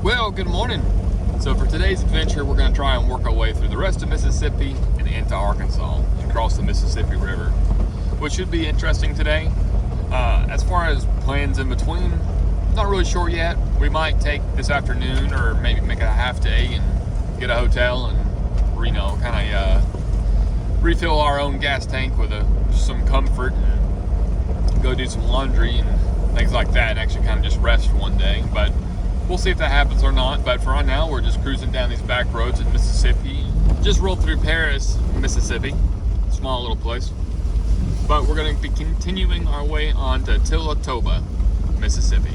Well, good morning. So for today's adventure, we're going to try and work our way through the rest of Mississippi and into Arkansas and cross the Mississippi River, which should be interesting today. As far as plans in between, not really sure yet. We might take this afternoon or maybe make it a half day and get a hotel and, kind of refill our own gas tank with some comfort and go do some laundry and things like that and actually kind of just rest for one day. But we'll see if that happens or not. But for right now, we're just cruising down these back roads in Mississippi. Just rolled through Paris, Mississippi. Small little place. But we're going to be continuing our way on to Tillatoba, Mississippi.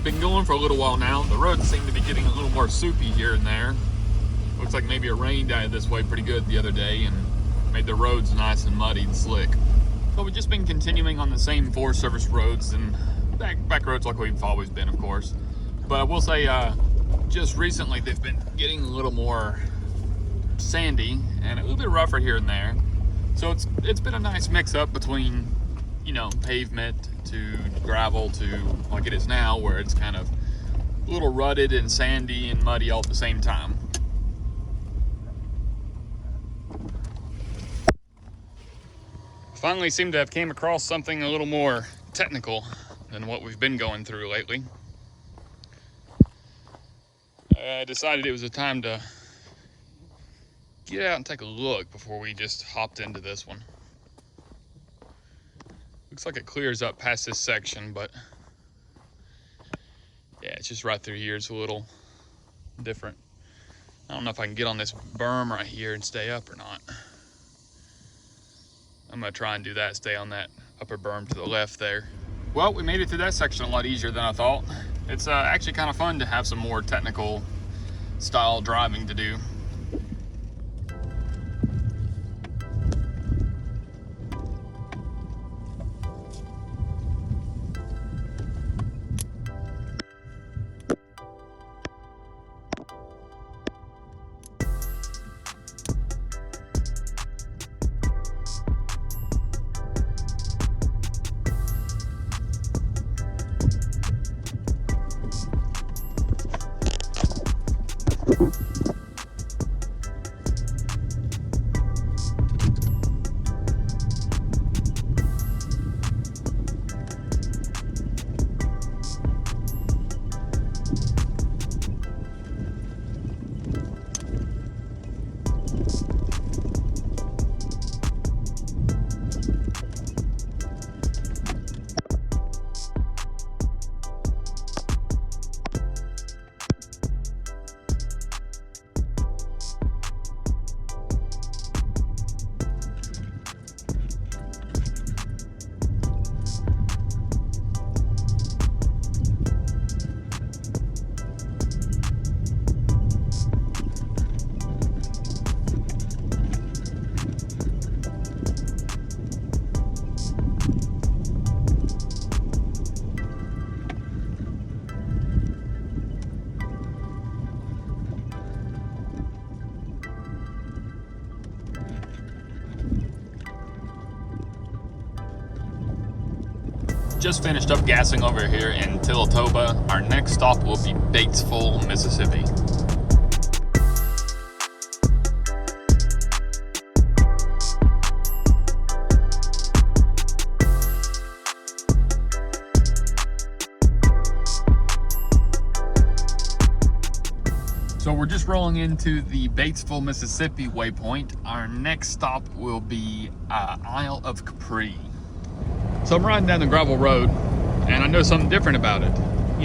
Been going for a little while now. The roads seem to be getting a little more soupy here and there. Looks like maybe it rained out this way pretty good the other day and made the roads nice and muddy and slick. So we've just been continuing on the same Forest Service roads and back roads like we've always been, of course. But I will say, just recently they've been getting a little more sandy and a little bit rougher here and there. So it's been a nice mix up between, pavement to gravel to like it is now, where it's kind of a little rutted and sandy and muddy all at the same time. Finally seem to have came across something a little more technical than what we've been going through lately. I decided it was a time to get out and take a look before we just hopped into this one. Looks like it clears up past this section, but yeah, it's just right through here. It's a little different. I don't know if I can get on this berm right here and stay up or not. I'm gonna try and do that, stay on that upper berm to the left there. Well, we made it through that section a lot easier than I thought. It's actually kind of fun to have some more technical style driving to do. Just finished up gassing over here in Tillatoba. Our next stop will be Batesville, Mississippi. So we're just rolling into the Batesville, Mississippi waypoint. Our next stop will be Isle of Capri. So I'm riding down the gravel road, and I know something different about it.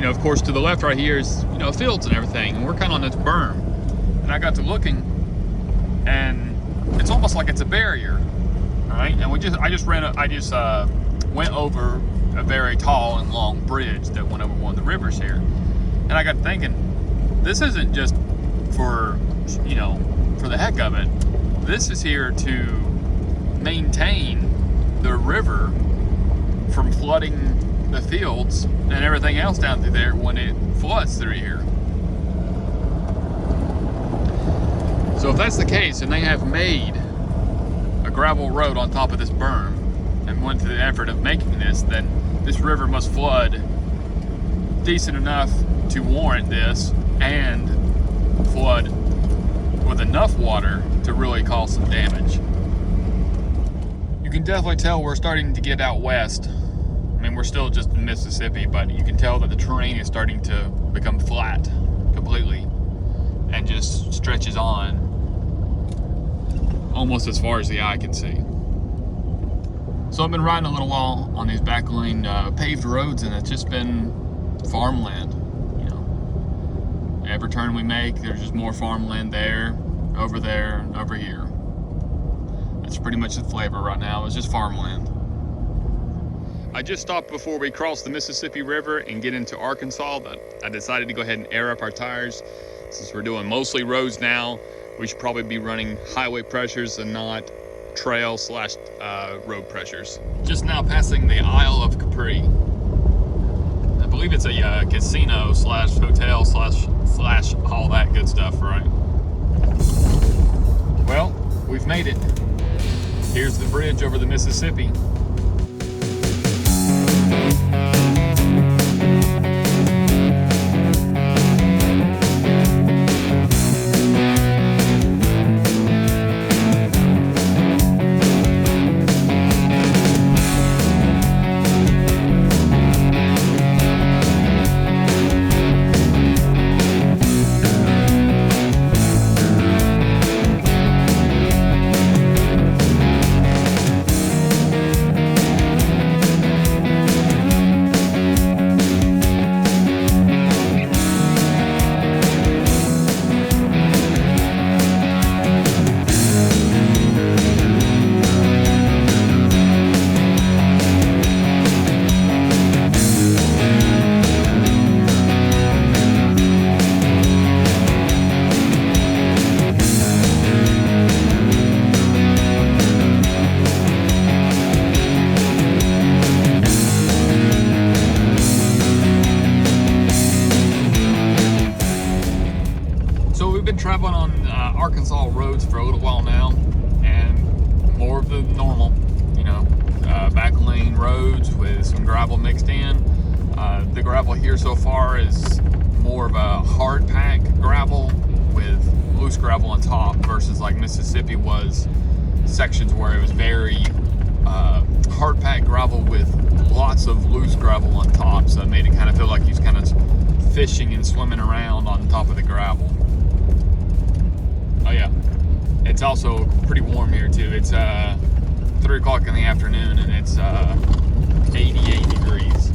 Of course, to the left right here is, fields and everything, and we're kind of on this berm. And I got to looking, and it's almost like it's a barrier, all right? And I just went over a very tall and long bridge that went over one of the rivers here. And I got thinking, this isn't just for the heck of it. This is here to maintain the river from flooding the fields and everything else down through there when it floods through here. So if that's the case, and they have made a gravel road on top of this berm and went to the effort of making this, then this river must flood decent enough to warrant this and flood with enough water to really cause some damage. You can definitely tell we're starting to get out west. I mean, we're still just in Mississippi, but you can tell that the terrain is starting to become flat completely and just stretches on almost as far as the eye can see. So I've been riding a little while on these back lane paved roads, and it's just been farmland. You know, every turn we make, there's just more farmland there, and over here. That's pretty much the flavor right now. It's just farmland. I just stopped before we crossed the Mississippi River and get into Arkansas, but I decided to go ahead and air up our tires. Since we're doing mostly roads now, we should probably be running highway pressures and not trail / road pressures. Just now passing the Isle of Capri. I believe it's a casino / hotel / all that good stuff, right? Well, we've made it. Here's the bridge over the Mississippi. Traveling on Arkansas roads for a little while now, and more of the normal, you know, back lane roads with some gravel mixed in. The gravel here so far is more of a hard pack gravel with loose gravel on top, versus like Mississippi was sections where it was very hard pack gravel with lots of loose gravel on top, so it made it kind of feel like he's kind of fishing and swimming around on top of the gravel. Oh yeah, it's also pretty warm here too. It's 3 o'clock in the afternoon and it's 88 degrees.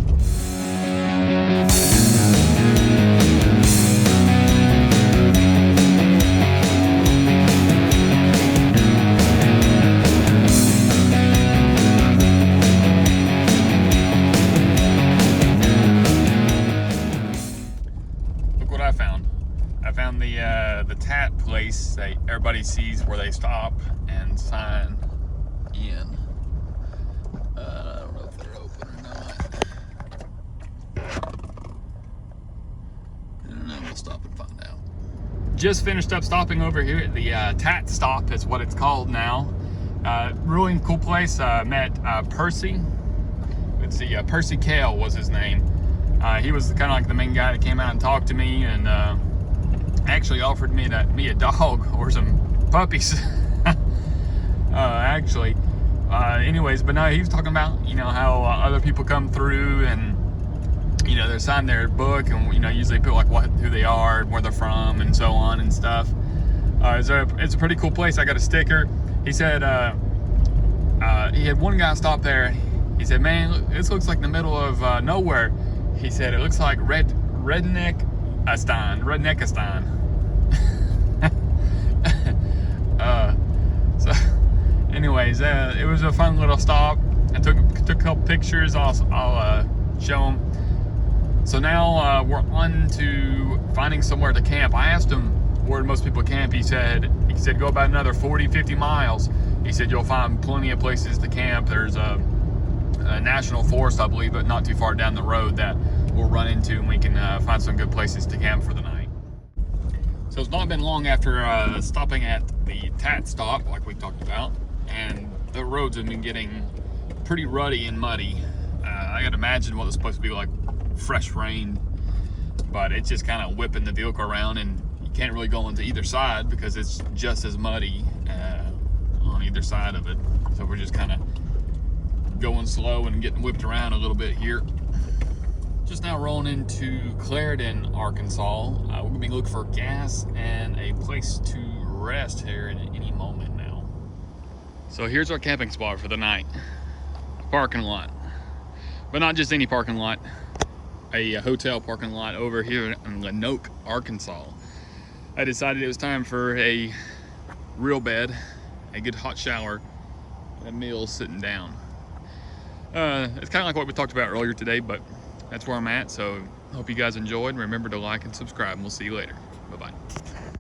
Look what I found. I found the TAT place that everybody sees where they stop and sign in. I don't know if they're open or not. I don't know, we'll stop and find out. Just finished up stopping over here at the TAT Stop is what it's called now. Really cool place. Met Percy. Let's see, Percy Kale was his name. He was kind of like the main guy that came out and talked to me, and actually offered me a dog or some puppies. Actually, anyways, but no, he was talking about, you know, how other people come through and, you know, they sign their book, and, you know, usually put like who they are, where they're from, and so on and stuff. It's a pretty cool place. I got a sticker. He said he had one guy stop there. He said, "Man, this looks like the middle of nowhere." He said it looks like Redneckistan. So anyways, it was a fun little stop. I took a couple pictures. I'll show them. So now we're on to finding somewhere to camp. I asked him where most people camp. He said go about another 40-50 miles. He said you'll find plenty of places to camp. There's a national forest, I believe, but not too far down the road that we'll run into, and we can find some good places to camp for the night. So it's not been long after stopping at the TAT Stop, like we talked about, and the roads have been getting pretty ruddy and muddy. I gotta imagine what it's supposed to be like fresh rain, but it's just kind of whipping the vehicle around, and you can't really go into either side because it's just as muddy on either side of it. So we're just kind of going slow and getting whipped around a little bit here. Just now rolling into Clarendon, Arkansas. We're gonna be looking for gas and a place to rest here in any moment now. So here's our camping spot for the night. A parking lot, but not just any parking lot. A hotel parking lot over here in Lonoke, Arkansas. I decided it was time for a real bed, a good hot shower, and a meal sitting down. It's kind of like what we talked about earlier today, but that's where I'm at. So hope you guys enjoyed. Remember to like and subscribe, and we'll see you later. Bye-bye.